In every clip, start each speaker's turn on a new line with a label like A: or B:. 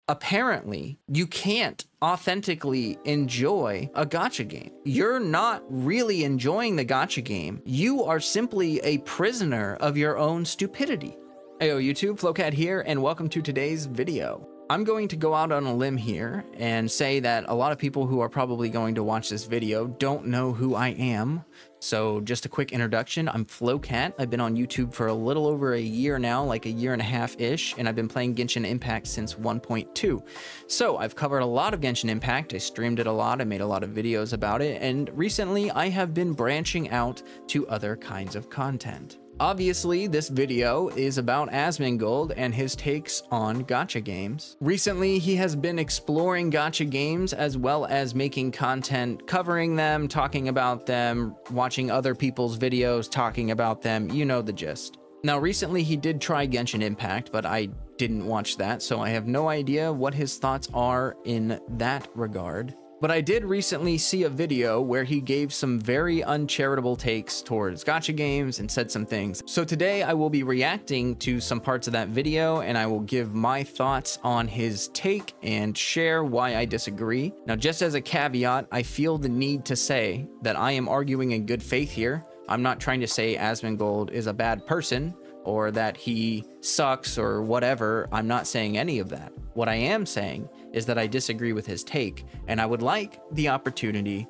A: apparently you can't authentically enjoy a gacha game. You're not really enjoying the gacha game. You are simply a prisoner of your own stupidity. Heyo YouTube, FlowCat here, and welcome to today's video. I'm going to go out on a limb here and say that a lot of people who are probably going to watch this video don't know who I am. So just a quick introduction, I'm FlowCat. I've been on YouTube for a little over a year now, like a year and a half-ish, and I've been playing Genshin Impact since 1.2. So I've covered a lot of Genshin Impact, I streamed it a lot, I made a lot of videos about it, and recently I have been branching out to other kinds of content. Obviously, this video is about Asmongold and his takes on gacha games. Recently, he has been exploring gacha games as well as making content covering them, talking about them, watching other people's videos, talking about them, you know the gist. Now, recently he did try Genshin Impact, but I didn't watch that, so I have no idea what his thoughts are in that regard. But I did recently see a video where he gave some very uncharitable takes towards gacha games and said some things. So today I will be reacting to some parts of that video and I will give my thoughts on his take and share why I disagree. Now, just as a caveat, I feel the need to say that I am arguing in good faith here. I'm not trying to say Asmongold is a bad person or that he sucks or whatever. I'm not saying any of that. What I am saying is that I disagree with his take, and I would like the opportunity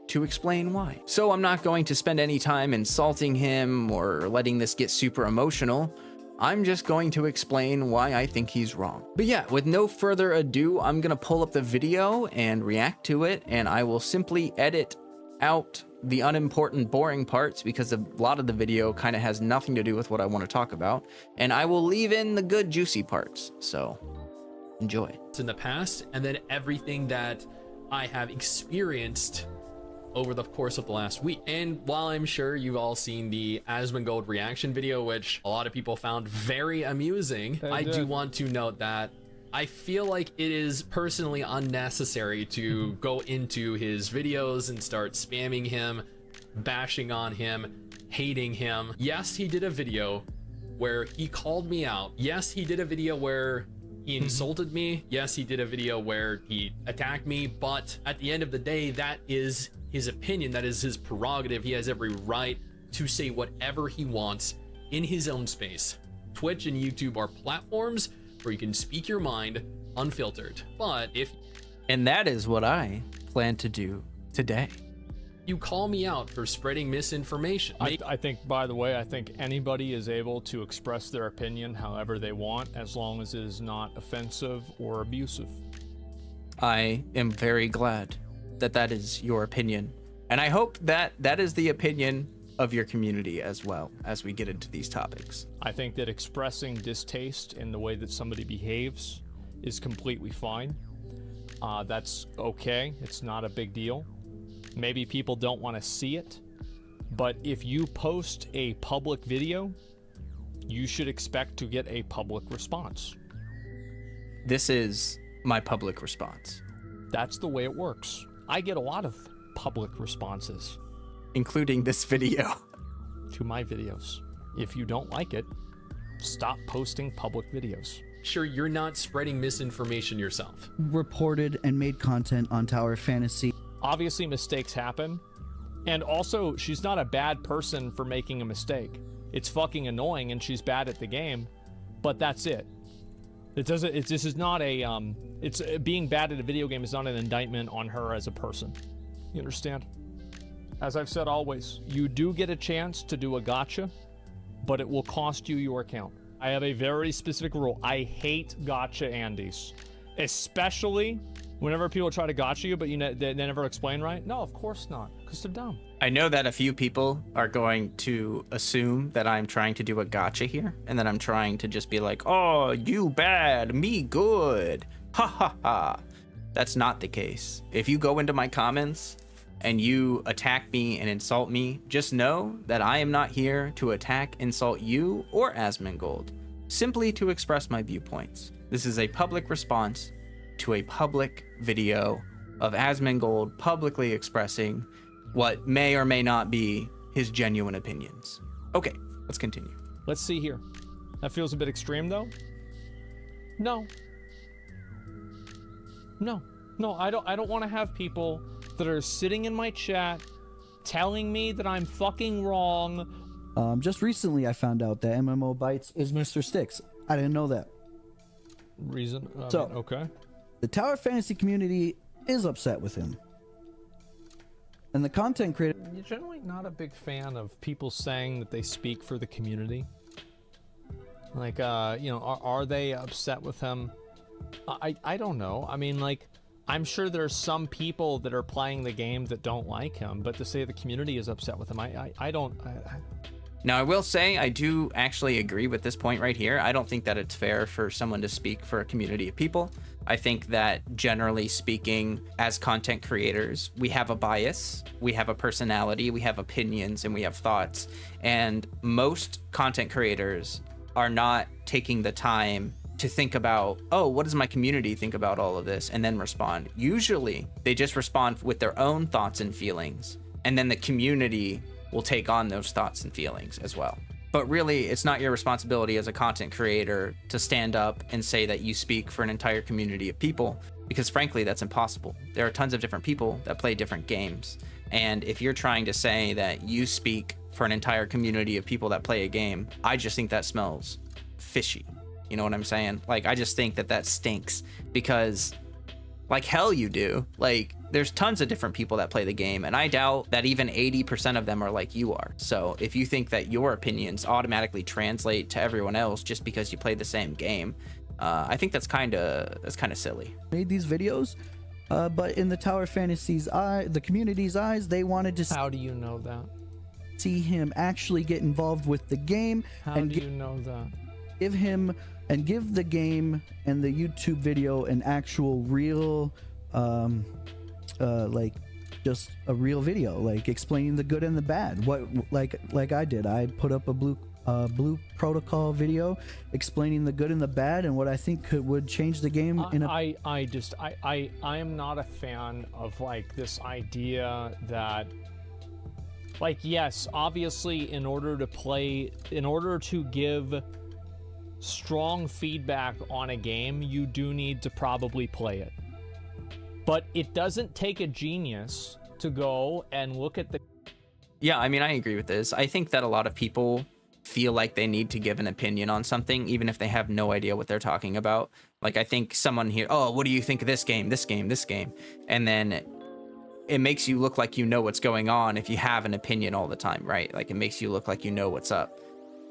A: to explain why. So I'm not going to spend any time insulting him or letting this get super emotional. I'm just going to explain why I think he's wrong. But yeah, with no further ado, I'm gonna pull up the video and react to it, and I will simply edit out the unimportant, boring parts because a lot of the video kind of has nothing to do with what I want to talk about, and I will leave in the good, juicy parts. So enjoy.
B: In the past, and then everything that I have experienced over the course of the last week. And while I'm sure you've all seen the Asmongold reaction video, which a lot of people found very amusing, I do want to note that I feel like it is personally unnecessary to go into his videos and start spamming him, bashing on him, hating him. Yes, he did a video where he called me out. Yes, he did a video where he insulted me. Yes, he did a video where he attacked me, but at the end of the day, that is his opinion. That is his prerogative. He has every right to say whatever he wants in his own space. Twitch and YouTube are platforms where you can speak your mind unfiltered. But if...
A: And that is what I plan to do today.
B: You call me out for spreading misinformation.
C: I think, by the way, I think anybody is able to express their opinion however they want, as long as it is not offensive or abusive.
A: I am very glad that that is your opinion. And I hope that that is the opinion of your community as well as we get into these topics.
C: I think that expressing distaste in the way that somebody behaves is completely fine. That's okay. It's not a big deal. Maybe people don't want to see it, but if you post a public video, you should expect to get a public response.
A: This is my public response.
C: That's the way it works. I get a lot of public responses.
A: Including this video.
C: To my videos. If you don't like it, stop posting public videos.
B: Sure, you're not spreading misinformation yourself.
D: Reported and made content on Tower Fantasy.
C: Obviously mistakes happen, and also she's not a bad person for making a mistake. It's fucking annoying and she's bad at the game, but that's it. This is not a being bad at a video game is not an indictment on her as a person. You understand? As I've said always, you do get a chance to do a gacha, but it will cost you your account. I have a very specific rule. I hate gacha Andes, especially whenever people try to gacha you, but they never explain right. No, of course not, because they're dumb.
A: I know that a few people are going to assume that I'm trying to do a gacha here, and that I'm trying to just be like, oh, you bad, me good, ha ha ha. That's not the case. If you go into my comments and you attack me and insult me, just know that I am not here to attack, insult you or Asmongold, simply to express my viewpoints. This is a public response to a public video of Asmongold publicly expressing what may or may not be his genuine opinions. Okay, let's continue.
C: Let's see here. That feels a bit extreme though. No. No, no, I don't want to have people that are sitting in my chat telling me that I'm fucking wrong.
D: Just recently I found out that MMO Bytes is Mr. Sticks. I didn't know that.
C: Reason? Okay.
D: The Tower Fantasy community is upset with him. And the content creator...
C: You're generally not a big fan of people saying that they speak for the community. Like, you know, are they upset with him? I don't know. I mean, like, I'm sure there's some people that are playing the game that don't like him, but to say the community is upset with him, I don't...
A: Now, I will say I do actually agree with this point right here. I don't think that it's fair for someone to speak for a community of people. I think that generally speaking, as content creators, we have a bias, we have a personality, we have opinions, and we have thoughts. And most content creators are not taking the time to think about, oh, what does my community think about all of this, and then respond. Usually, they just respond with their own thoughts and feelings, and then the community will take on those thoughts and feelings as well. But really, it's not your responsibility as a content creator to stand up and say that you speak for an entire community of people, because frankly, that's impossible. There are tons of different people that play different games. And if you're trying to say that you speak for an entire community of people that play a game, I just think that smells fishy. You know what I'm saying? Like, I just think that that stinks, because like hell you do. Like, there's tons of different people that play the game, and I doubt that even 80% of them are like you are. So if you think that your opinions automatically translate to everyone else just because you play the same game, I think that's kind of silly.
D: Made these videos, but in the Tower Fantasies the community's eyes, they wanted to
C: How do you know that?
D: see him actually get involved with the game.
C: How
D: and
C: do you know that?
D: Give the game and the YouTube video an actual real like just a real video, like explaining the good and the bad. What like I did, I put up a blue protocol video explaining the good and the bad and what I think would change the game.
C: I am not a fan of like this idea that, like, yes, obviously in order to give strong feedback on a game, you do need to probably play it. But it doesn't take a genius to go and look at the...
A: Yeah, I mean, I agree with this. I think that a lot of people feel like they need to give an opinion on something, even if they have no idea what they're talking about. Like, I think someone here, oh, what do you think of this game, this game, this game? And then it makes you look like you know what's going on if you have an opinion all the time, right? Like, it makes you look like you know what's up.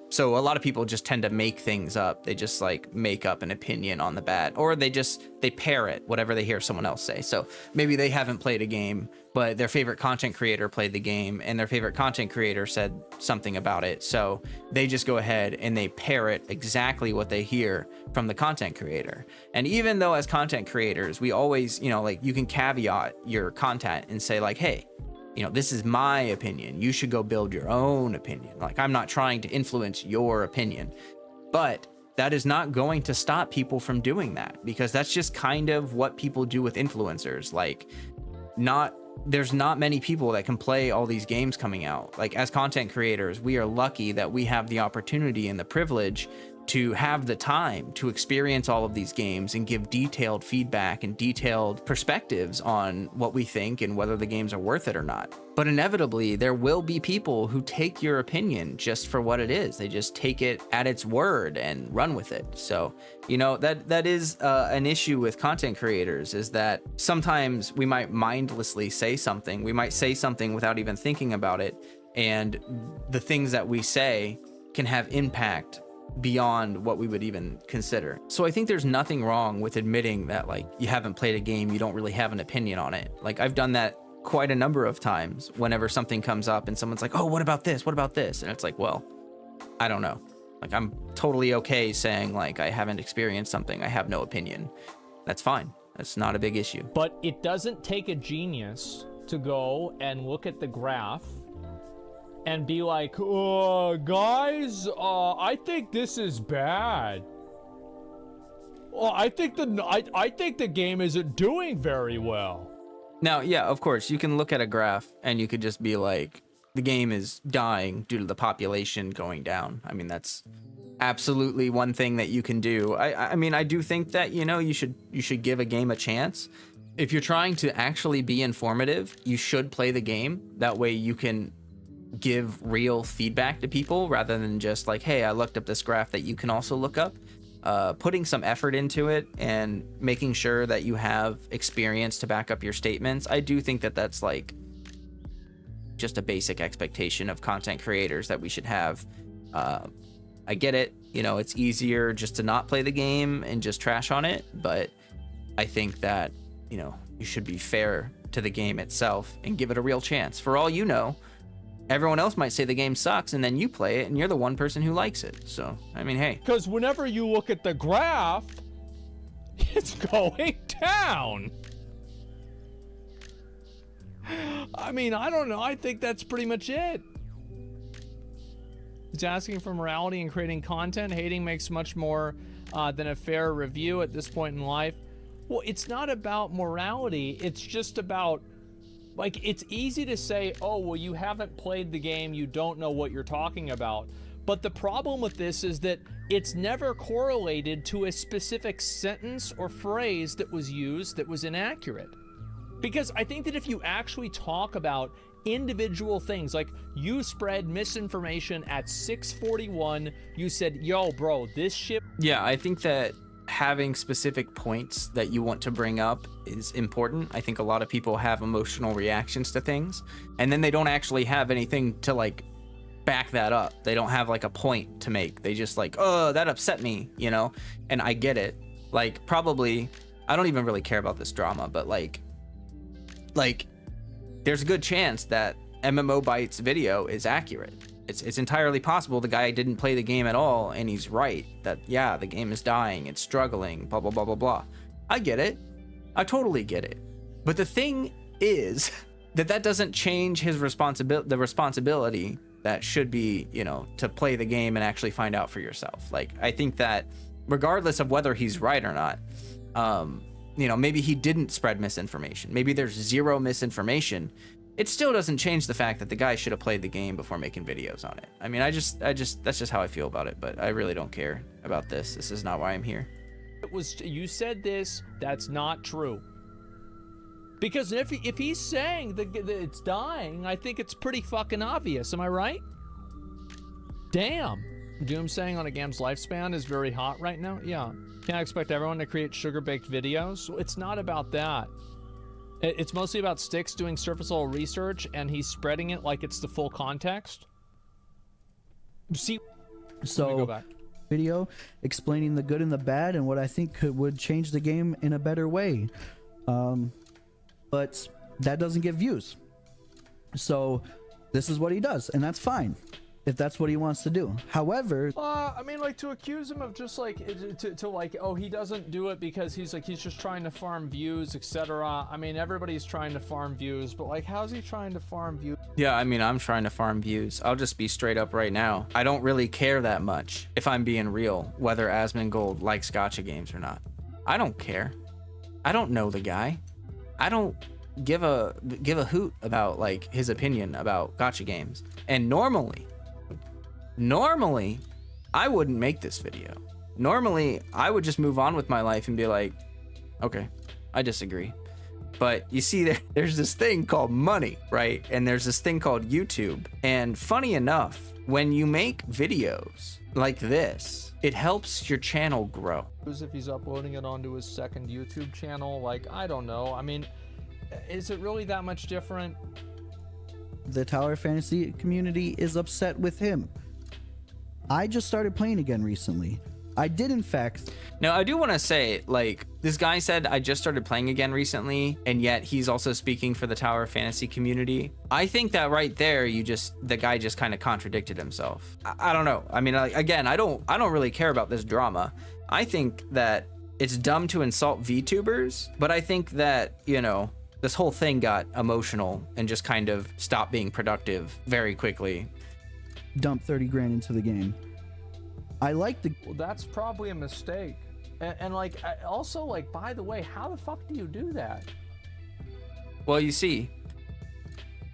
A: So a lot of people just tend to make things up. They just like make up an opinion on the bad, or they parrot whatever they hear someone else say. So maybe they haven't played a game, but their favorite content creator played the game and their favorite content creator said something about it. So they just go ahead and they parrot exactly what they hear from the content creator. And even though as content creators, we always, you know, like, you can caveat your content and say like, hey, you know, this is my opinion. You should go build your own opinion. Like, I'm not trying to influence your opinion, but that is not going to stop people from doing that, because that's just kind of what people do with influencers. Like, there's not many people that can play all these games coming out. Like, as content creators, we are lucky that we have the opportunity and the privilege to have the time to experience all of these games and give detailed feedback and detailed perspectives on what we think and whether the games are worth it or not. But inevitably, there will be people who take your opinion just for what it is. They just take it at its word and run with it. So, you know, that is an issue with content creators, is that sometimes we might mindlessly say something. We might say something without even thinking about it. And the things that we say can have impact beyond what we would even consider. So I think there's nothing wrong with admitting that, like, you haven't played a game, you don't really have an opinion on it. Like, I've done that quite a number of times whenever something comes up and someone's like, oh, what about this? What about this? And it's like, well, I don't know. Like, I'm totally okay saying, like, I haven't experienced something, I have no opinion. That's fine. That's not a big issue.
C: But it doesn't take a genius to go and look at the graph and be like, guys, I think this is bad. Well, I think the game isn't doing very well.
A: Now, yeah, of course, you can look at a graph and you could just be like, the game is dying due to the population going down. I mean, that's absolutely one thing that you can do. I mean, I do think that, you know, you should give a game a chance. If you're trying to actually be informative, you should play the game. That way you can give real feedback to people rather than just like, hey, I looked up this graph that you can also look up. Putting some effort into it and making sure that you have experience to back up your statements. I do think that that's like just a basic expectation of content creators that we should have. I get it, you know, it's easier just to not play the game and just trash on it, but I think that, you know, you should be fair to the game itself and give it a real chance. For all you know, everyone else might say the game sucks, and then you play it and you're the one person who likes it. So, I mean, hey.
C: Because whenever you look at the graph, it's going down. I mean, I don't know. I think that's pretty much it. He's asking for morality and creating content. Hating makes much more than a fair review at this point in life. Well, it's not about morality. It's just about, like, it's easy to say, oh, well, you haven't played the game. You don't know what you're talking about. But the problem with this is that it's never correlated to a specific sentence or phrase that was used that was inaccurate. Because I think that if you actually talk about individual things, like you spread misinformation at 6:41, you said, yo, bro, this shit.
A: Yeah, I think that having specific points that you want to bring up is important. I think a lot of people have emotional reactions to things, and then they don't actually have anything to like back that up. They don't have like a point to make. They just like, oh, that upset me, you know? And I get it. Like, probably, I don't even really care about this drama, but like there's a good chance that MMO Bytes video is accurate. It's entirely possible the guy didn't play the game at all, and he's right that, yeah, the game is dying, it's struggling, blah, blah, blah, blah, blah. I get it. I totally get it. But the thing is that doesn't change his the responsibility that should be, you know, to play the game and actually find out for yourself. Like, I think that regardless of whether he's right or not, you know, maybe he didn't spread misinformation. Maybe there's zero misinformation. It still doesn't change the fact that the guy should have played the game before making videos on it. I mean, that's just how I feel about it, but I really don't care about this. This is not why I'm here.
C: It was, you said this, that's not true. Because if he's saying that it's dying, I think it's pretty fucking obvious. Am I right? Damn. Doom saying on a game's lifespan is very hot right now. Yeah. Can't expect everyone to create sugar-baked videos. It's not about that. It's mostly about Styx doing surface level research, and he's spreading it like it's the full context. See,
D: so
C: let me go back.
D: Video explaining the good and the bad and what I think would change the game in a better way. But that doesn't get views. So this is what he does, and that's fine if that's what he wants to do. However,
C: I mean, like, to accuse him of just like to like, oh, he doesn't do it because he's just trying to farm views, etc. I mean, everybody's trying to farm views, but like, how's he trying to farm views?
A: Yeah, I mean, I'm trying to farm views. I'll just be straight up right now. I don't really care that much, if I'm being real, whether Asmongold likes gacha games or not. I don't care. I don't know the guy. I don't give a hoot about like his opinion about gacha games. And normally I wouldn't make this video. Normally I would just move on with my life and be like, okay, I disagree. But you see, there's this thing called money, right? And there's this thing called YouTube. And funny enough, when you make videos like this, it helps your channel grow.
C: If he's uploading it onto his second YouTube channel, like, I don't know. I mean, is it really that much different?
D: The Tower Fantasy community is upset with him. I just started playing again recently. I did, in fact.
A: Now, I do want to say, like, this guy said, I just started playing again recently, and yet he's also speaking for the Tower Fantasy community. I think that right there, the guy just kind of contradicted himself. I don't know. I mean, like, again, I don't really care about this drama. I think that it's dumb to insult VTubers, but I think that, you know, this whole thing got emotional and just kind of stopped being productive very quickly.
D: Dump 30 grand into the game. I like the...
C: Well, that's probably a mistake. And like, also, like, by the way, how the fuck do you do that?
A: Well, you see,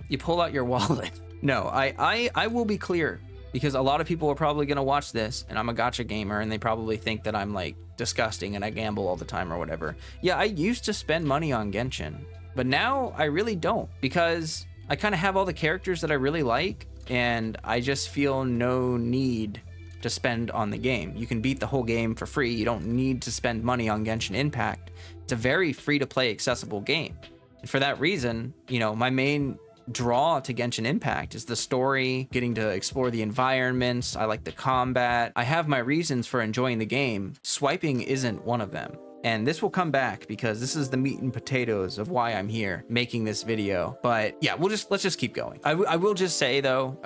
A: you pull out your wallet. No, I will be clear. because a lot of people are probably going to watch this, and I'm a gacha gamer, and they probably think that I'm like disgusting and I gamble all the time or whatever. Yeah, I used to spend money on Genshin, but now I really don't, because I kind of have all the characters that I really like, and I just feel no need to spend on the game. You can beat the whole game for free. You don't need to spend money on Genshin Impact. It's a very free-to-play accessible game. And for that reason, you know, my main draw to Genshin Impact is the story, getting to explore the environments. I like the combat. I have my reasons for enjoying the game. Swiping isn't one of them. And this will come back because this is the meat and potatoes of why I'm here making this video. But yeah, let's just keep going. I will just say though,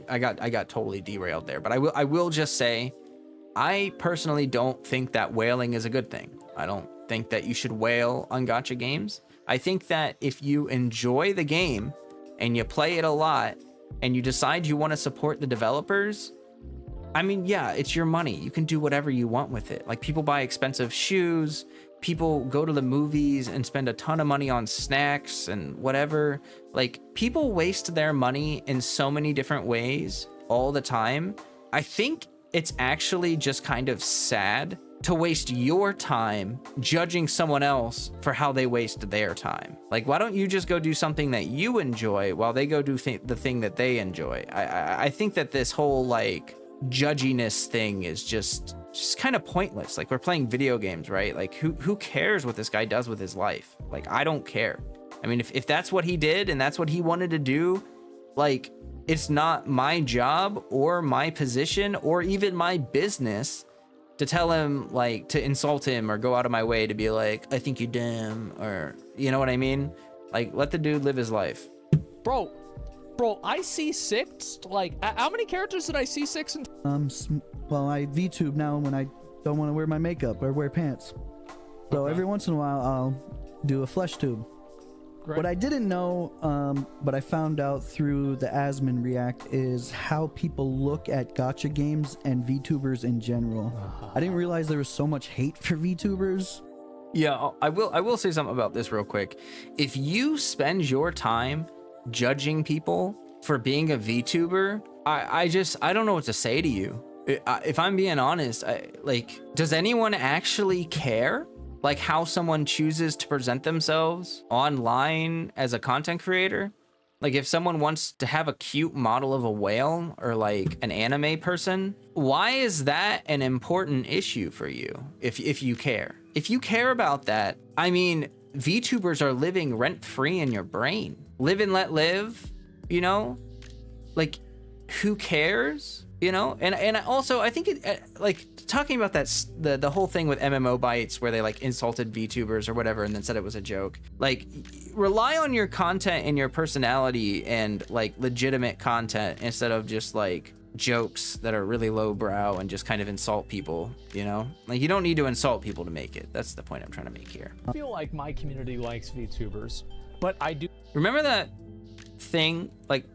A: I got totally derailed there, but I will just say, I personally don't think that whaling is a good thing. I don't think that you should whale on gacha games. I think that if you enjoy the game and you play it a lot and you decide you want to support the developers, I mean, yeah, it's your money. You can do whatever you want with it. Like, people buy expensive shoes, people go to the movies and spend a ton of money on snacks and whatever. Like, people waste their money in so many different ways all the time. I think it's actually just kind of sad to waste your time judging someone else for how they waste their time. Like, why don't you just go do something that you enjoy while they go do the thing that they enjoy? I think that this whole like judginess thing is just kind of pointless. Like, we're playing video games, right? Like, who cares what this guy does with his life? Like, I don't care. I mean, if that's what he did and that's what he wanted to do, like, it's not my job or my position or even my business to tell him, like, to insult him or go out of my way to be like, I think you're dumb, or, you know what I mean? Like, let the dude live his life.
C: Bro, I see six. Like, how many characters did I see six?
D: Well, I VTube now when I don't want to wear my makeup or wear pants. So every once in a while, I'll do a flesh tube.
C: Great.
D: What I didn't know, but I found out through the Asmon React, is how people look at gacha games and VTubers in general. I didn't realize there was so much hate for VTubers.
A: Yeah, I will say something about this real quick. If you spend your time judging people for being a VTuber, I don't know what to say to you. If I'm being honest, like, does anyone actually care? Like, how someone chooses to present themselves online as a content creator? Like, if someone wants to have a cute model of a whale or like an anime person, why is that an important issue for you? If you care, if you care about that, I mean, VTubers are living rent-free in your brain. Live and let live, you know? Like, who cares? You know? And also, I think like, talking about that, the whole thing with MMO Bytes where they like insulted VTubers or whatever and then said it was a joke. Like, rely on your content and your personality and like legitimate content instead of just like jokes that are really lowbrow and just kind of insult people, you know? Like, you don't need to insult people to make it. That's the point I'm trying to make here.
C: I feel like my community likes VTubers, but I do.
A: Remember that thing? Like,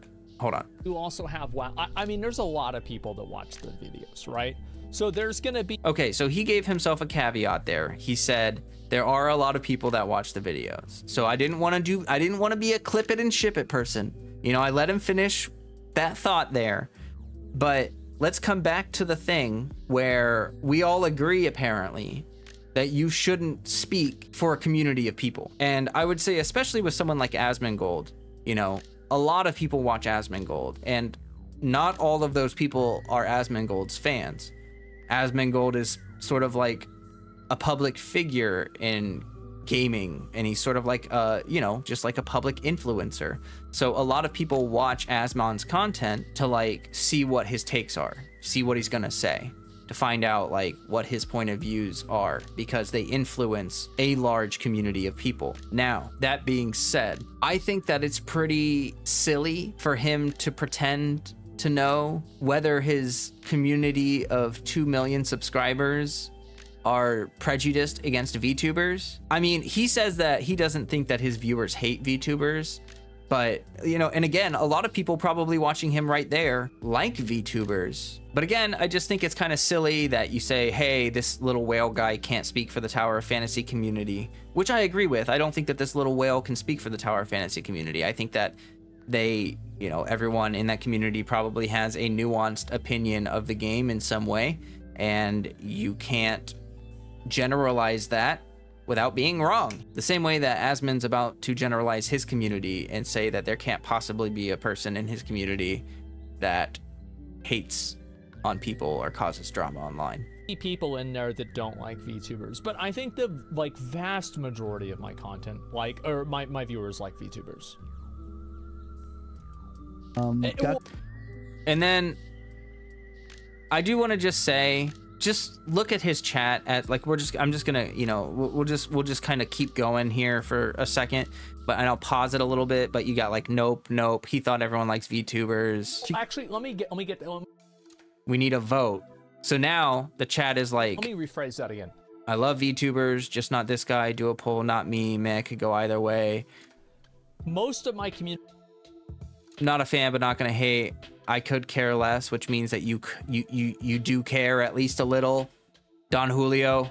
A: hold on.
C: You also have, I mean, there's a lot of people that watch the videos, right? So there's gonna be.
A: Okay, so he gave himself a caveat there. He said there are a lot of people that watch the videos. So I didn't want to be a clip it and ship it person. You know, I let him finish that thought there. But let's come back to the thing where we all agree, apparently, that you shouldn't speak for a community of people. And I would say, especially with someone like Asmongold, you know, a lot of people watch Asmongold, and not all of those people are Asmongold's fans. Asmongold is sort of like a public figure in gaming, and he's sort of like you know, just like a public influencer. So a lot of people watch Asmon's content to like see what his takes are, see what he's gonna say, to find out like what his point of views are, because they influence a large community of people. Now, that being said, I think that it's pretty silly for him to pretend to know whether his community of 2 million subscribers are prejudiced against VTubers. I mean, he says that he doesn't think that his viewers hate VTubers, but, you know, and again, a lot of people probably watching him right there like VTubers. But again, I just think it's kind of silly that you say, hey, this little whale guy can't speak for the Tower of Fantasy community, which I agree with. I don't think that this little whale can speak for the Tower of Fantasy community. I think that they, you know, everyone in that community probably has a nuanced opinion of the game in some way, and you can't generalize that without being wrong. The same way that Asmon's about to generalize his community and say that there can't possibly be a person in his community that hates on people or causes drama online.
C: People in there that don't like VTubers, but I think the like vast majority of my content or my viewers like VTubers.
A: And then I do want to just say, just look at his chat at like, I'm just gonna, you know, we'll just kind of keep going here for a second, and I'll pause it a little bit. But you got like, nope, he thought everyone likes VTubers.
C: Actually, let me get
A: we need a vote. So now the chat is like,
C: let me rephrase that again.
A: I love VTubers, just not this guy. Do a poll, not me. Man, it could go either way.
C: Most of my community.
A: Not a fan, but not gonna hate. I could care less, which means that you do care at least a little. Don Julio,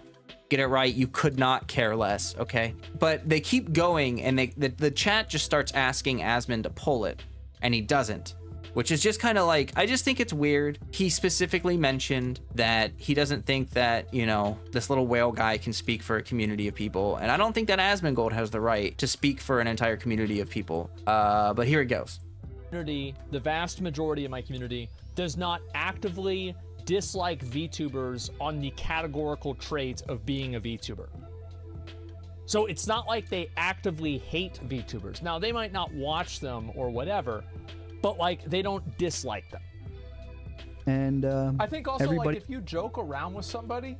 A: get it right. You could not care less, okay? But they keep going, and the chat just starts asking Asmon to pull it, and he doesn't, which is just kind of like, I just think it's weird. He specifically mentioned that he doesn't think that, you know, this little whale guy can speak for a community of people, and I don't think that Asmongold has the right to speak for an entire community of people. But here it goes.
C: The vast majority of my community does not actively dislike VTubers on the categorical traits of being a VTuber. So it's not like they actively hate VTubers. Now, they might not watch them or whatever, but like they don't dislike them.
D: And
C: I think also like if you joke around with somebody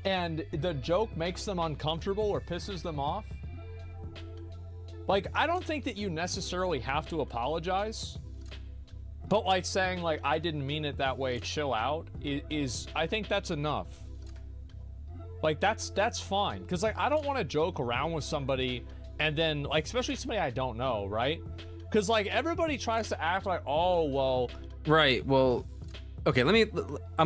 C: and the joke makes them uncomfortable or pisses them off, like, I don't think that you necessarily have to apologize, but like saying like, I didn't mean it that way, chill out, is I think that's enough. Like, that's fine. Because like, I don't want to joke around with somebody and then like, especially somebody I don't know, right? Because like, everybody tries to act like, oh, well.
A: Right, well, okay, I'm going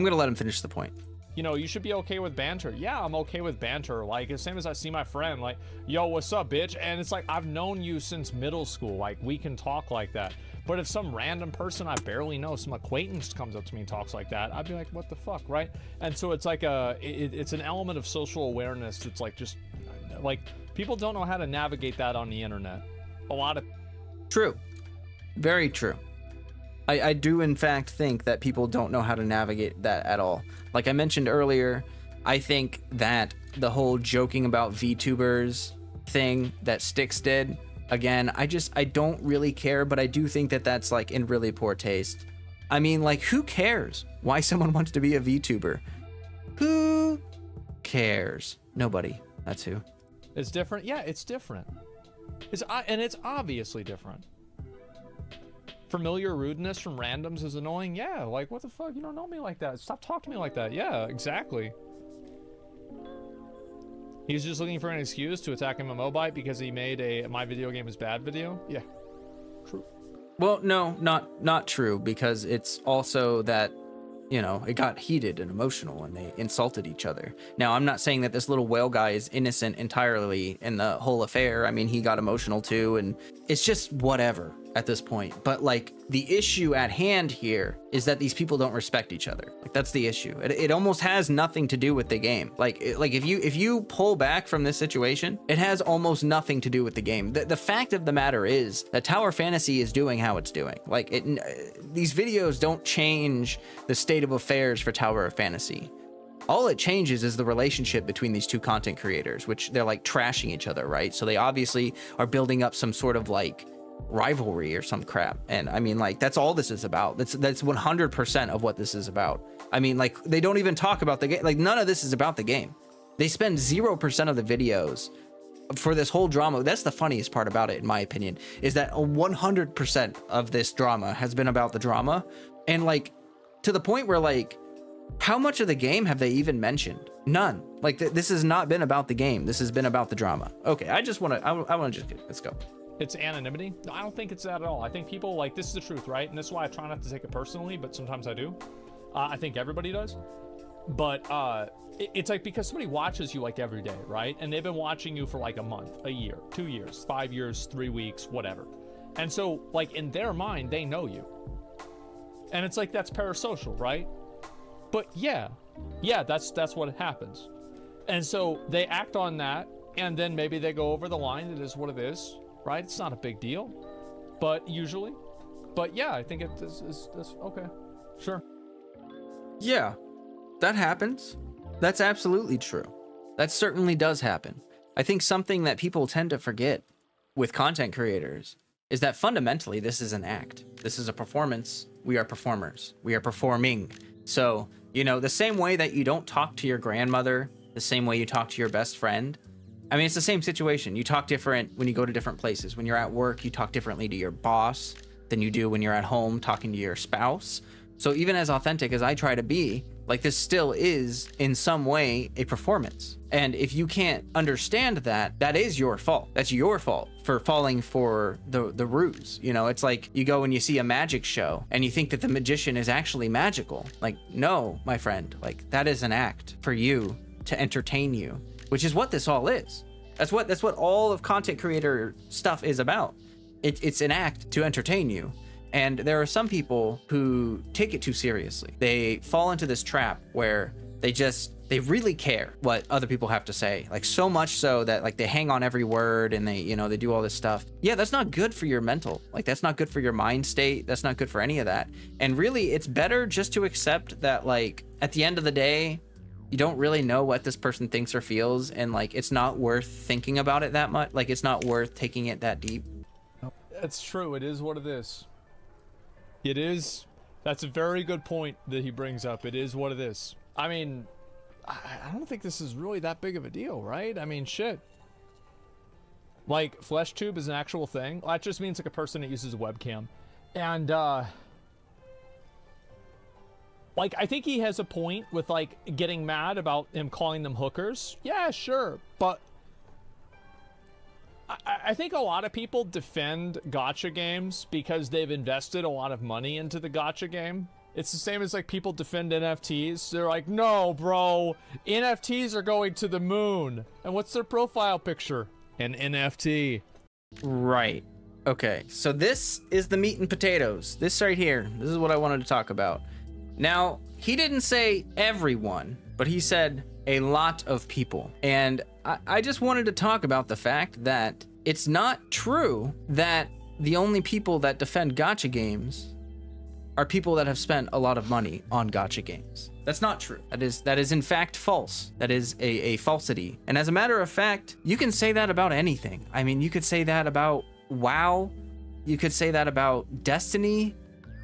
A: to let him finish the point.
C: You know, you should be okay with banter. Yeah, I'm okay with banter. Like, the same as I see my friend, like, yo, what's up, bitch? And it's like, I've known you since middle school. Like, we can talk like that. But if some random person I barely know, some acquaintance comes up to me and talks like that, I'd be like, what the fuck, right? And so it's like it's an element of social awareness that's like, just, like, people don't know how to navigate that on the internet. A lot of...
A: True. Very true. I do, in fact, think that people don't know how to navigate that at all. Like I mentioned earlier, I think that the whole joking about VTubers thing that Styx did, again, I don't really care, but I do think that that's like in really poor taste. I mean, like, who cares why someone wants to be a VTuber? Who cares? Nobody. That's who.
C: It's different. Yeah, it's different. And it's obviously different. Familiar rudeness from randoms is annoying. Yeah, like, what the fuck? You don't know me like that. Stop talking to me like that. Yeah, exactly. He's just looking for an excuse to attack him a Mobite because he made a my video game is bad video. Yeah, true.
A: Well, no, not true, because it's also that, you know, it got heated and emotional and they insulted each other. Now, I'm not saying that this little whale guy is innocent entirely in the whole affair. I mean, he got emotional too, and it's just whatever at this point. But like, the issue at hand here is that these people don't respect each other. Like, that's the issue. It almost has nothing to do with the game. Like, if you pull back from this situation, it has almost nothing to do with the game. The fact of the matter is that Tower Fantasy is doing how it's doing. Like, these videos don't change the state of affairs for Tower of Fantasy. All it changes is the relationship between these two content creators, which they're like trashing each other, right? So they obviously are building up some sort of like rivalry or some crap. And I mean, like, that's all this is about. That's 100% of what this is about. I mean, like, they don't even talk about the game. Like, none of this is about the game. They spend 0% of the videos for this whole drama. That's the funniest part about it, in my opinion, is that 100% of this drama has been about the drama. And like, to the point where, like, how much of the game have they even mentioned? None. Like, this has not been about the game. This has been about the drama. Okay, I want to just, let's go.
C: It's anonymity. No, I don't think it's that at all. I think people, like, this is the truth, right? and this is why I try not to take it personally, but sometimes I do. I think everybody does. But it's like, because somebody watches you like every day, right? And they've been watching you for like a month, a year, 2 years, 5 years, 3 weeks, whatever. And so, like, in their mind, they know you. And it's like, that's parasocial, right? But yeah, that's what happens. And so they act on that, and then maybe they go over the line. It is what it is, right? It's not a big deal, but usually. But yeah, I think it is okay. Sure.
A: Yeah, that happens. That's absolutely true. That certainly does happen. I think something that people tend to forget with content creators is that fundamentally this is an act. This is a performance. We are performers. We are performing. So, you know, the same way that you don't talk to your grandmother, the same way you talk to your best friend. I mean, it's the same situation. You talk different when you go to different places. When you're at work, you talk differently to your boss than you do when you're at home talking to your spouse. So even as authentic as I try to be, like, this still is in some way a performance. And if you can't understand that, that is your fault. That's your fault for falling for the ruse. You know, it's like you go and you see a magic show and you think that the magician is actually magical. Like, no, my friend, like, that is an act for you to entertain you, which is what this all is. That's what all of content creator stuff is about. It's an act to entertain you. And there are some people who take it too seriously. They fall into this trap where they really care what other people have to say, like, so much so that, like, they hang on every word and they, you know, they do all this stuff. Yeah, that's not good for your mental. Like, that's not good for your mind state. That's not good for any of that. And really, it's better just to accept that, like, at the end of the day, you don't really know what this person thinks or feels, and, like, it's not worth thinking about it that much. Like, it's not worth taking it that deep.
C: That's true. It is what it is. It is. That's a very good point that he brings up. It is what it is. I mean, I don't think this is really that big of a deal, right? I mean, shit. Like, FleshTube is an actual thing. That just means, like, a person that uses a webcam. And, like, I think he has a point with, like, getting mad about him calling them hookers. Yeah, sure. But I think a lot of people defend gacha games because they've invested a lot of money into the gacha game. It's the same as, like, people defend NFTs. They're like, no, bro, NFTs are going to the moon. And what's their profile picture? An NFT.
A: Right. Okay, so this is the meat and potatoes. This right here, this is what I wanted to talk about. Now, he didn't say everyone, but he said a lot of people. And I just wanted to talk about the fact that it's not true that the only people that defend gacha games are people that have spent a lot of money on gacha games. That's not true. That is in fact false. That is a falsity. And as a matter of fact, you can say that about anything. I mean, you could say that about WoW. You could say that about Destiny.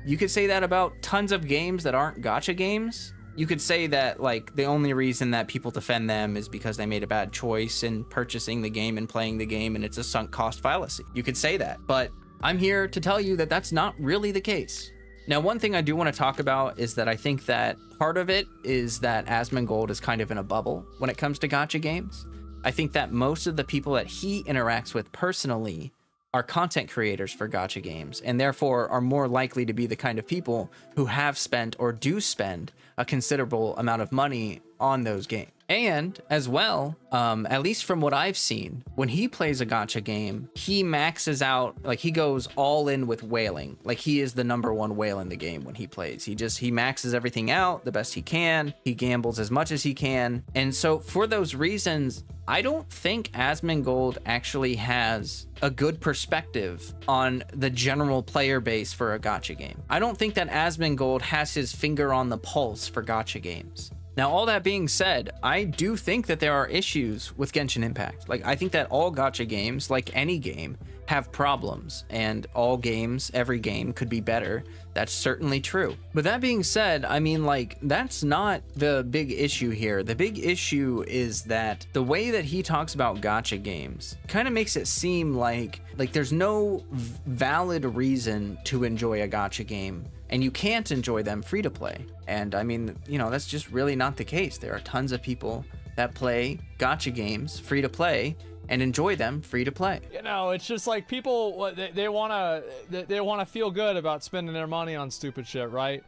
A: You could say that about tons of games that aren't gacha games. You could say that, like, the only reason that people defend them is because they made a bad choice in purchasing the game and playing the game, and it's a sunk cost fallacy. You could say that, but I'm here to tell you that that's not really the case. Now, one thing I do want to talk about is that I think that part of it is that Asmongold is kind of in a bubble when it comes to gacha games. I think that most of the people that he interacts with personally are content creators for gacha games, and therefore are more likely to be the kind of people who have spent or do spend a considerable amount of money on those games. And as well, at least from what I've seen, when he plays a gacha game, he maxes out, like, he goes all in with whaling. Like, he is the #1 whale in the game when he plays. He maxes everything out the best he can. He gambles as much as he can. And so for those reasons, I don't think Asmongold actually has a good perspective on the general player base for a gacha game. I don't think that Asmongold has his finger on the pulse for gacha games. Now, all that being said, I do think that there are issues with Genshin Impact. Like, I think that all gacha games, like any game, have problems, and all games, every game could be better. That's certainly true. But that being said, I mean, like, that's not the big issue here. The big issue is that the way that he talks about gacha games kind of makes it seem like there's no valid reason to enjoy a gacha game, and you can't enjoy them free to play. And I mean, you know, that's just really not the case. There are tons of people that play gacha games free to play and enjoy them free to play.
C: You know, it's just like people, they want to feel good about spending their money on stupid shit, right?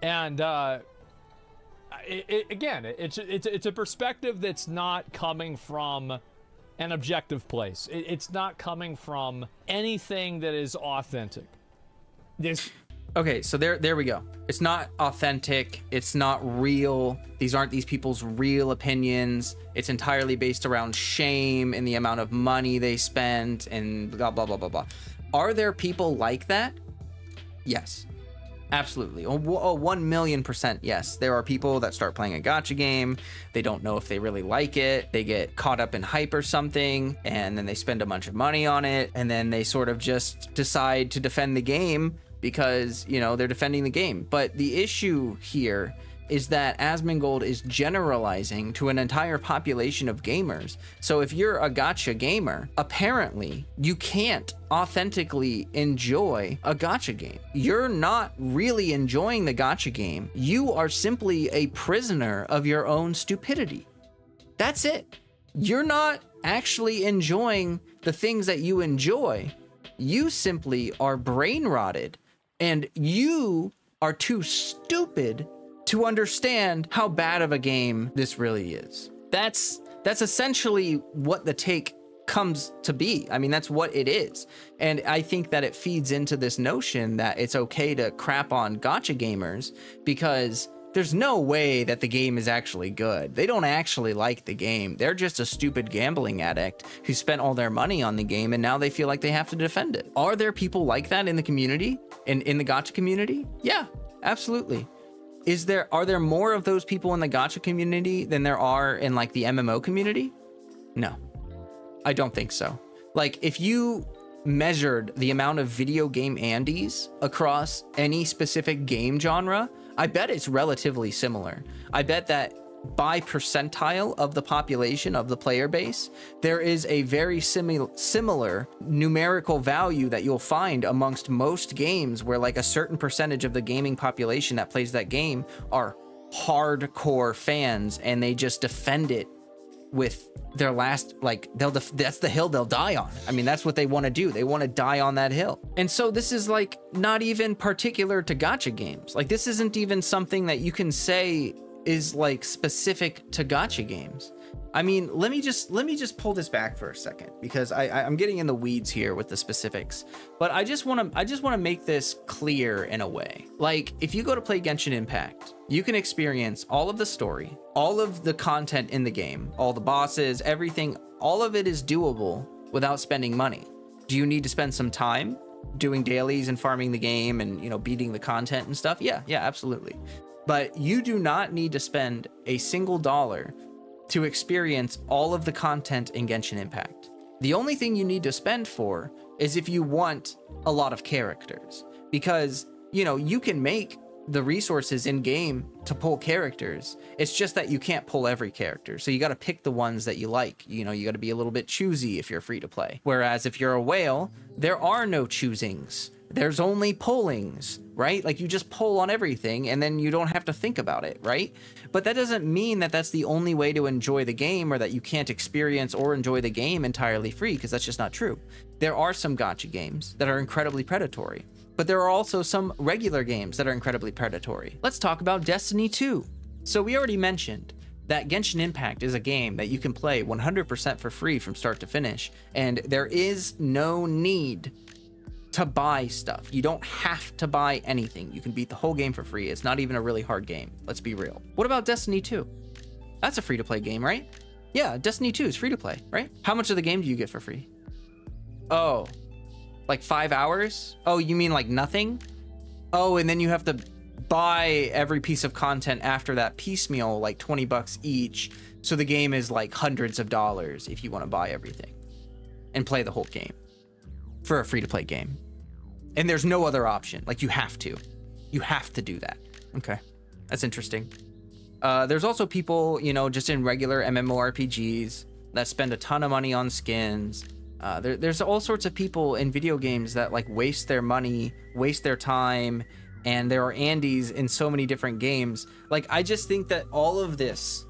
C: And again, it's a perspective that's not coming from an objective place. It's not coming from anything that is authentic.
A: Okay, so there we go. It's not authentic. It's not real. These aren't these people's real opinions. It's entirely based around shame and the amount of money they spent and blah, blah, blah, blah, blah. Are there people like that? Yes, absolutely. Oh, 1,000,000% yes. There are people that start playing a gacha game. They don't know if they really like it. They get caught up in hype or something, and then they spend a bunch of money on it, and then they sort of just decide to defend the game because, you know, they're defending the game. But the issue here is that Asmongold is generalizing to an entire population of gamers. So if you're a gacha gamer, apparently you can't authentically enjoy a gacha game. You're not really enjoying the gacha game. You are simply a prisoner of your own stupidity. That's it. You're not actually enjoying the things that you enjoy. You simply are brain rotted, and you are too stupid to understand how bad of a game this really is. That's essentially what the take comes to be. I mean, that's what it is. And I think that it feeds into this notion that it's okay to crap on gacha gamers because there's no way that the game is actually good. They don't actually like the game. They're just a stupid gambling addict who spent all their money on the game and now they feel like they have to defend it. Are there people like that in the community? In the gacha community? Yeah, absolutely. Are there more of those people in the gacha community than there are in like the MMO community? No, I don't think so. Like if you measured the amount of video game Andes across any specific game genre, I bet it's relatively similar. I bet that by percentile of the population of the player base, there is a very similar numerical value that you'll find amongst most games where like a certain percentage of the gaming population that plays that game are hardcore fans and they just defend it with their last, like that's the hill they'll die on. I mean, that's what they want to do. They want to die on that hill. And so this is like not even particular to gacha games. Like this isn't even something that you can say is like specific to gacha games. I mean, let me just pull this back for a second because I'm getting in the weeds here with the specifics, but I just want to make this clear in a way. Like if you go to play Genshin Impact, you can experience all of the story, all of the content in the game, all the bosses, everything, all of it is doable without spending money. Do you need to spend some time doing dailies and farming the game and, you know, beating the content and stuff? Yeah, absolutely. But you do not need to spend a single dollar to experience all of the content in Genshin Impact. The only thing you need to spend for is if you want a lot of characters, because, you know, you can make the resources in game to pull characters. It's just that you can't pull every character. So you got to pick the ones that you like. You know, you got to be a little bit choosy if you're free to play. Whereas if you're a whale, there are no choosings. There's only pullings, right? Like you just pull on everything and then you don't have to think about it, right? But that doesn't mean that that's the only way to enjoy the game or that you can't experience or enjoy the game entirely free, because that's just not true. There are some gacha games that are incredibly predatory, but there are also some regular games that are incredibly predatory. Let's talk about Destiny 2. So we already mentioned that Genshin Impact is a game that you can play 100% for free from start to finish, and there is no need to buy stuff. You don't have to buy anything. You can beat the whole game for free. It's not even a really hard game. Let's be real. What about Destiny 2? That's a free-to-play game, right? Yeah, Destiny 2 is free to play, right? How much of the game do you get for free? Oh, like 5 hours? Oh, you mean like nothing? Oh, and then you have to buy every piece of content after that piecemeal, like 20 bucks each. So the game is like hundreds of dollars if you want to buy everything and play the whole game for a free-to-play game. And there's no other option. Like you have to do that. Okay, that's interesting. There's also people, you know, just in regular MMORPGs that spend a ton of money on skins. There's all sorts of people in video games that like waste their money, waste their time, and there are Andes in so many different games. Like, I just think that all of this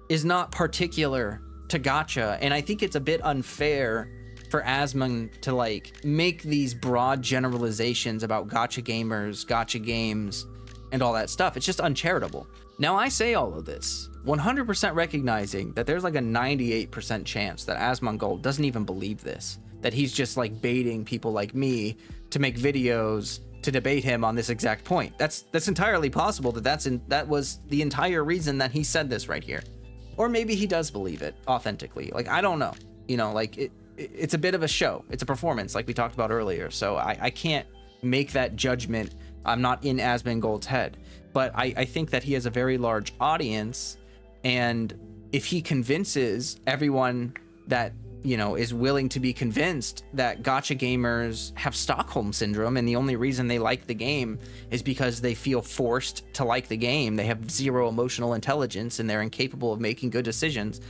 A: is not particular to gacha, and I think it's a bit unfair for Asmon to like make these broad generalizations about gacha gamers, gacha games, and all that stuff. It's just uncharitable. Now, I say all of this 100% recognizing that there's like a 98% chance that Asmongold doesn't even believe this, that he's just like baiting people like me to make videos to debate him on this exact point. That's entirely possible that was the entire reason that he said this right here. Or maybe he does believe it authentically. Like, I don't know. You know, like it's a bit of a show. It's a performance like we talked about earlier. So I can't make that judgment. I'm not in Asmongold's head. But I think that he has a very large audience, and if he convinces everyone that, you know, is willing to be convinced that gacha gamers have Stockholm syndrome and the only reason they like the game is because they feel forced to like the game, they have zero emotional intelligence and they're incapable of making good decisions,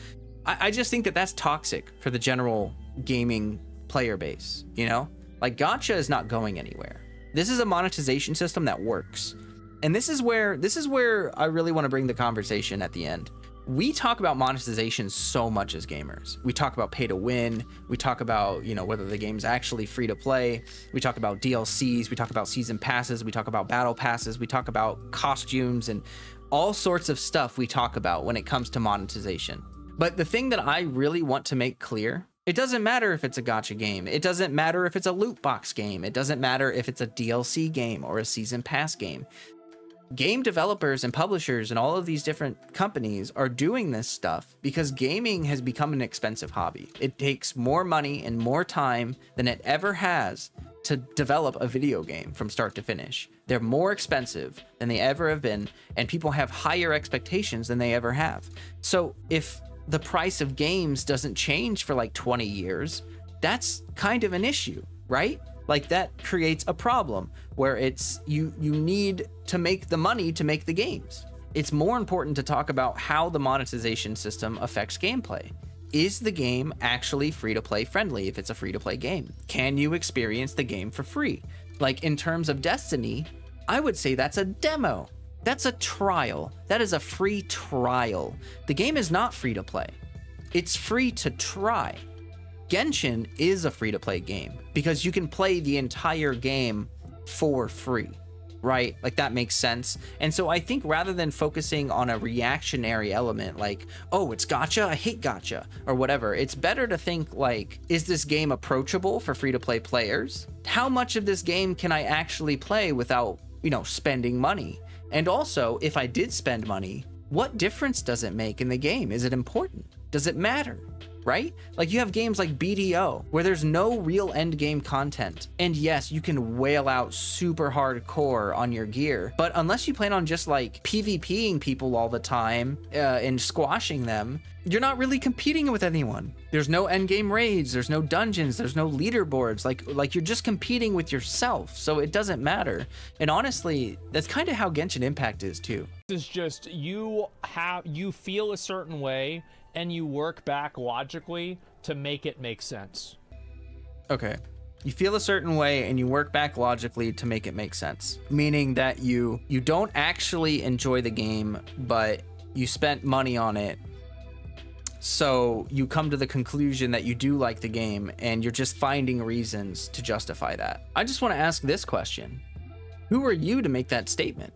A: I just think that that's toxic for the general gaming player base, you know? Like, gacha is not going anywhere. This is a monetization system that works. And this is where I really want to bring the conversation at the end. We talk about monetization so much as gamers. We talk about pay to win. We talk about, you know, whether the game's actually free to play. We talk about DLCs. We talk about season passes. We talk about battle passes. We talk about costumes and all sorts of stuff we talk about when it comes to monetization. But the thing that I really want to make clear, it doesn't matter if it's a gacha game. It doesn't matter if it's a loot box game. It doesn't matter if it's a DLC game or a season pass game. Game developers and publishers and all of these different companies are doing this stuff because gaming has become an expensive hobby. It takes more money and more time than it ever has to develop a video game from start to finish. They're more expensive than they ever have been, and people have higher expectations than they ever have. So if the price of games doesn't change for like 20 years, that's kind of an issue, right? Like, that creates a problem where it's you need to make the money to make the games. It's more important to talk about how the monetization system affects gameplay. Is the game actually free-to-play friendly if it's a free-to-play game? Can you experience the game for free? Like, in terms of Destiny, I would say that's a demo. That's a trial. That is a free trial. The game is not free-to-play. It's free to try. Genshin is a free-to-play game because you can play the entire game for free, right? Like, that makes sense. And so I think rather than focusing on a reactionary element like, oh, it's gacha, I hate gacha, or whatever, it's better to think like, is this game approachable for free-to-play players? How much of this game can I actually play without, you know, spending money? And also, if I did spend money, what difference does it make in the game? Is it important? Does it matter? Right? Like, you have games like BDO where there's no real end game content. And yes, you can wail out super hardcore on your gear, but unless you plan on just like PvPing people all the time and squashing them, you're not really competing with anyone. There's no end game raids, there's no dungeons, there's no leaderboards. Like you're just competing with yourself, so it doesn't matter. And honestly, that's kind of how Genshin Impact is too.
C: It's just you feel a certain way and you work back logically to make it make sense.
A: Okay. You feel a certain way and you work back logically to make it make sense. Meaning that you don't actually enjoy the game, but you spent money on it. So you come to the conclusion that you do like the game and you're just finding reasons to justify that. I just want to ask this question. Who are you to make that statement?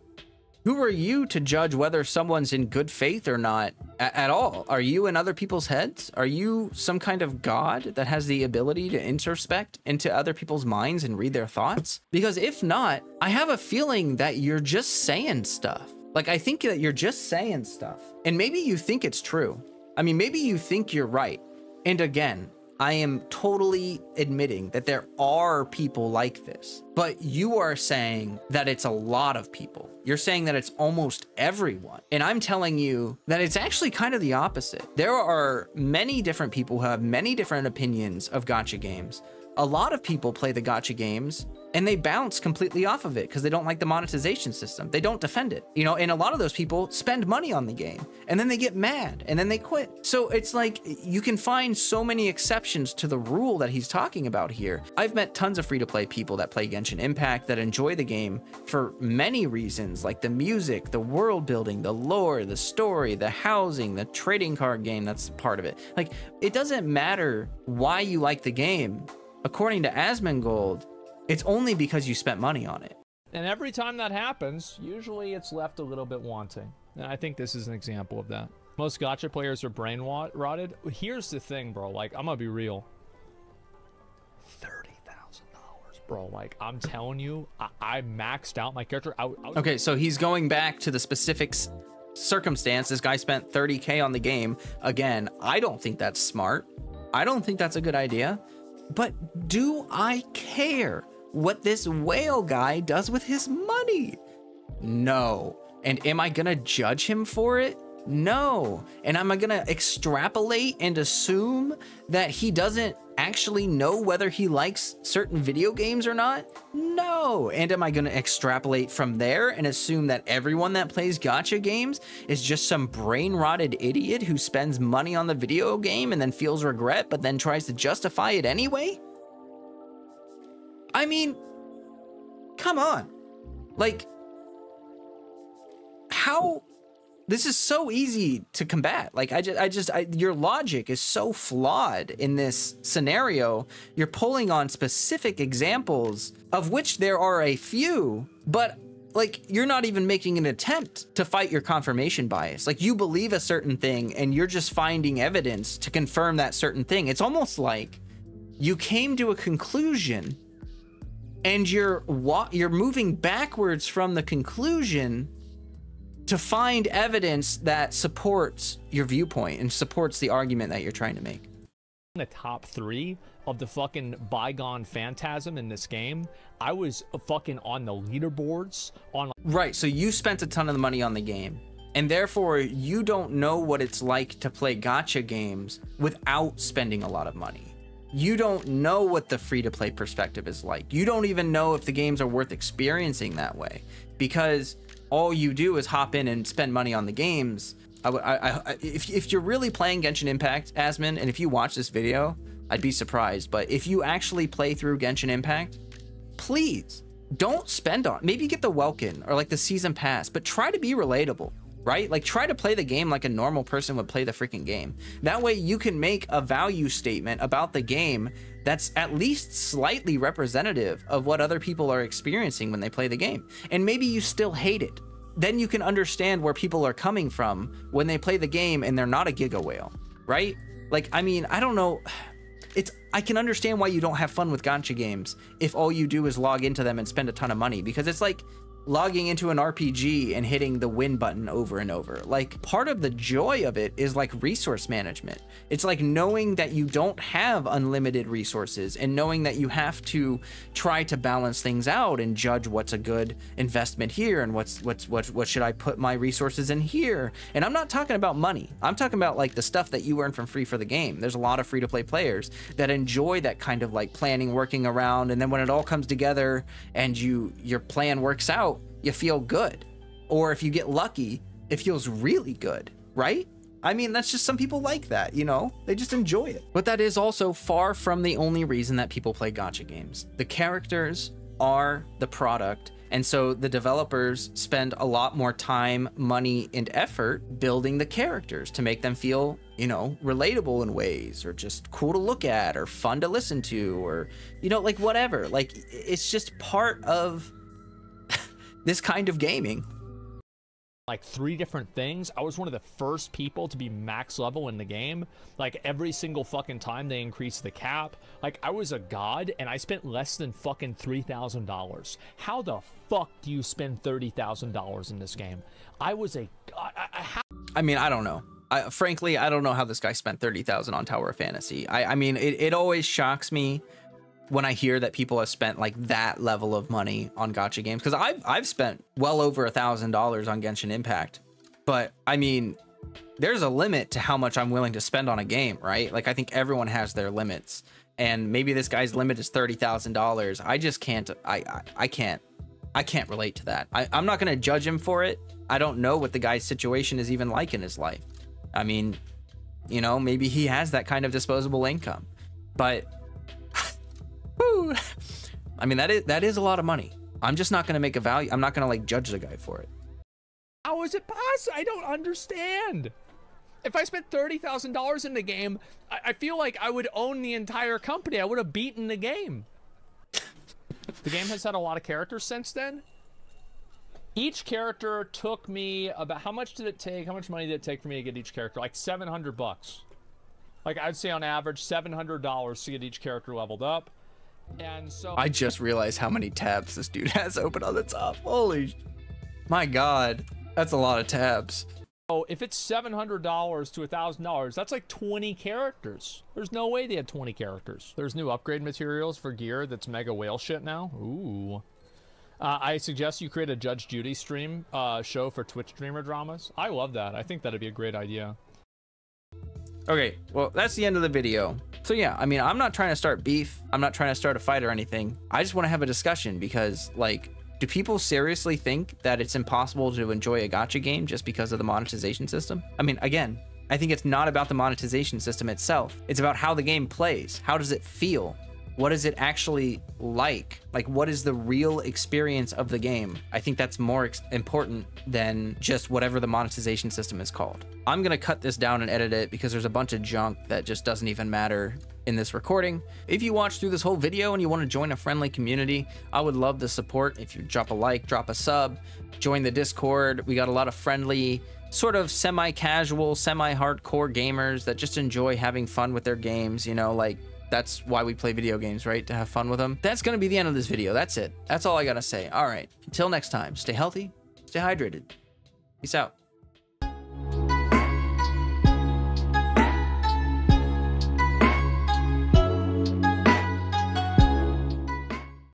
A: Who are you to judge whether someone's in good faith or not at all? Are you in other people's heads? Are you some kind of god that has the ability to introspect into other people's minds and read their thoughts? Because if not, I have a feeling that you're just saying stuff. Like, I think that you're just saying stuff. And maybe you think it's true. I mean, maybe you think you're right. And again, I am totally admitting that there are people like this, but you are saying that it's a lot of people. You're saying that it's almost everyone. And I'm telling you that it's actually kind of the opposite. There are many different people who have many different opinions of gacha games. A lot of people play the gacha games and they bounce completely off of it because they don't like the monetization system. They don't defend it, you know, and a lot of those people spend money on the game and then they get mad and then they quit. So it's like, you can find so many exceptions to the rule that he's talking about here. I've met tons of free-to-play people that play Genshin Impact that enjoy the game for many reasons, like the music, the world building, the lore, the story, the housing, the trading card game that's part of it. Like, it doesn't matter why you like the game. According to Asmongold, it's only because you spent money on it.
C: And every time that happens, usually it's left a little bit wanting. And I think this is an example of that. Most gacha players are brain rotted. Here's the thing, bro. Like, I'm gonna be real. $30,000, bro. Like, I'm telling you, I maxed out my character.
A: Okay, so he's going back to the specific circumstance. This guy spent 30K on the game. Again, I don't think that's smart. I don't think that's a good idea. But do I care what this whale guy does with his money? No. And am I gonna judge him for it? No. And am I gonna extrapolate and assume that he doesn't actually know whether he likes certain video games or not? No. And am I gonna extrapolate from there and assume that everyone that plays gacha games is just some brain-rotted idiot who spends money on the video game and then feels regret but then tries to justify it anyway? I mean, come on. Like, how? This is so easy to combat. Like, your logic is so flawed in this scenario. You're pulling on specific examples, of which there are a few, but like, you're not even making an attempt to fight your confirmation bias. Like, you believe a certain thing and you're just finding evidence to confirm that certain thing. It's almost like you came to a conclusion and you're moving backwards from the conclusion to find evidence that supports your viewpoint and supports the argument that you're trying to make.
C: The top 3 of the fucking bygone phantasm in this game, I was fucking on the leaderboards on.
A: Right, so you spent a ton of money on the game, and therefore you don't know what it's like to play gacha games without spending a lot of money. You don't know what the free-to-play perspective is like. You don't even know if the games are worth experiencing that way, because all you do is hop in and spend money on the games. If you're really playing Genshin Impact, Asmon, and if you watch this video, I'd be surprised. But if you actually play through Genshin Impact, please don't spend on. Maybe get the Welkin or like the season pass, but try to be relatable, right? Like, try to play the game like a normal person would play the freaking game. That way you can make a value statement about the game that's at least slightly representative of what other people are experiencing when they play the game. And maybe you still hate it. Then you can understand where people are coming from when they play the game and they're not a giga whale, right? Like, I mean, I don't know. I can understand why you don't have fun with gacha games if all you do is log into them and spend a ton of money, because it's like logging into an RPG and hitting the win button over and over. Like, part of the joy of it is like resource management. It's like knowing that you don't have unlimited resources and knowing that you have to try to balance things out and judge what's a good investment here and what should I put my resources in here. And I'm not talking about money. I'm talking about like the stuff that you earn from free for the game. There's a lot of free-to-play players that enjoy that kind of like planning, working around, and then when it all comes together and your plan works out, you feel good. Or if you get lucky, it feels really good, right? I mean, that's just, some people like that, you know? They just enjoy it. But that is also far from the only reason that people play gacha games. The characters are the product, and so the developers spend a lot more time, money, and effort building the characters to make them feel, you know, relatable in ways, or just cool to look at, or fun to listen to, or, you know, like whatever. Like, it's just part of this kind of gaming.
C: Like 3 different things. I was one of the first people to be max level in the game. Like, every single fucking time they increased the cap. Like, I was a god and I spent less than fucking $3,000. How the fuck do you spend $30,000 in this game? I was a god.
A: I mean, I don't know. Frankly, I don't know how this guy spent 30,000 on Tower of Fantasy. I mean, it always shocks me when I hear that people have spent like that level of money on gacha games, because I've spent well over $1,000 on Genshin Impact. But I mean, there's a limit to how much I'm willing to spend on a game, right? Like, I think everyone has their limits, and maybe this guy's limit is $30,000. I just can't. I can't relate to that. I'm not gonna judge him for it. I don't know what the guy's situation is even like in his life. I mean, you know, maybe he has that kind of disposable income, but I mean, that is a lot of money. I'm just not gonna make a value. I'm not gonna like judge the guy for it.
C: How is it possible? I don't understand. If I spent $30,000 in the game, I feel like I would own the entire company. I would have beaten the game. The game has had a lot of characters since then. Each character took me about, how much did it take? How much money did it take for me to get each character? Like $700. Like I'd say on average $700 to get each character leveled up. And so
A: I just realized how many tabs this dude has open on the top. Holy, my God, that's a lot of tabs.
C: oh, if it's $700 to $1,000, that's like 20 characters. There's no way they had 20 characters. There's new upgrade materials for gear that's mega whale shit now. Ooh. I suggest you create a Judge Judy stream show for Twitch streamer dramas. I love that. I think that'd be a great idea.
A: Okay, well, that's the end of the video. So yeah, I mean, I'm not trying to start beef. I'm not trying to start a fight or anything. I just want to have a discussion because, like, do people seriously think that it's impossible to enjoy a gacha game just because of the monetization system? I mean, again, I think it's not about the monetization system itself. It's about how the game plays. How does it feel? What is it actually like? Like, what is the real experience of the game? I think that's more important than just whatever the monetization system is called. I'm gonna cut this down and edit it because there's a bunch of junk that just doesn't even matter in this recording. If you watched through this whole video and you want to join a friendly community, I would love the support. If you drop a like, drop a sub, join the Discord. We got a lot of friendly, sort of semi-casual, semi-hardcore gamers that just enjoy having fun with their games, you know, like, that's why we play video games, right? To have fun with them. That's gonna be the end of this video. That's it. That's all I gotta say. All right, until next time, stay healthy, stay hydrated. Peace out.